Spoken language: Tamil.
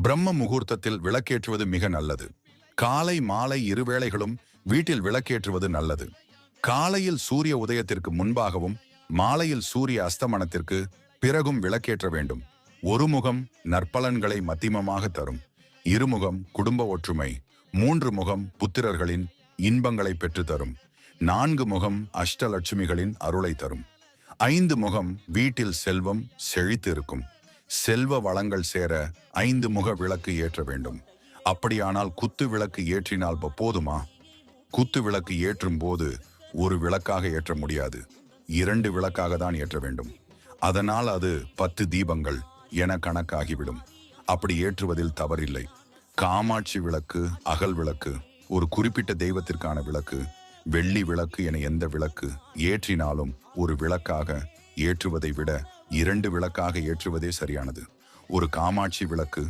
பிரம்ம முகூர்த்தத்தில் விளக்கேற்றுவது மிக நல்லது. காலை மாலை இருவேளைகளும் வீட்டில் விளக்கேற்றுவது நல்லது. காலையில் சூரிய உதயத்திற்கு முன்பாகவும் மாலையில் சூரிய அஸ்தமனத்திற்கு பிறகும் விளக்கேற்ற வேண்டும். ஒரு முகம் நற்பலன்களை மத்தியமமாக தரும். இருமுகம் குடும்ப ஒற்றுமை. 3 முகம் புத்திரர்களின் இன்பங்களை பெற்றுத்தரும். 4 முகம் அஷ்டலட்சுமிகளின் அருளை தரும். 5 முகம் வீட்டில் செல்வம் செழித்து இருக்கும். செல்வ வளங்கள் சேர 5 முக விளக்கு ஏற்ற வேண்டும். அப்படியானால் குத்து விளக்கு ஏற்றினால் போதுமா? குத்து விளக்கு ஏற்றும் போது ஒரு விளக்காக ஏற்ற முடியாது, 2 விளக்காக தான் ஏற்ற வேண்டும். அதனால் அது 10 தீபங்கள் என கணக்காகிவிடும். அப்படி ஏற்றுவதில் தவறில்லை. காமாட்சி விளக்கு, அகல் விளக்கு, ஒரு குறிப்பிட்ட தெய்வத்திற்கான விளக்கு, வெள்ளி விளக்கு என எந்த விளக்கு ஏற்றினாலும் ஒரு விளக்காக ஏற்றுவதை விட 2 விளக்காக ஏற்றுவதே சரியானது. ஒரு காமாட்சி விளக்கு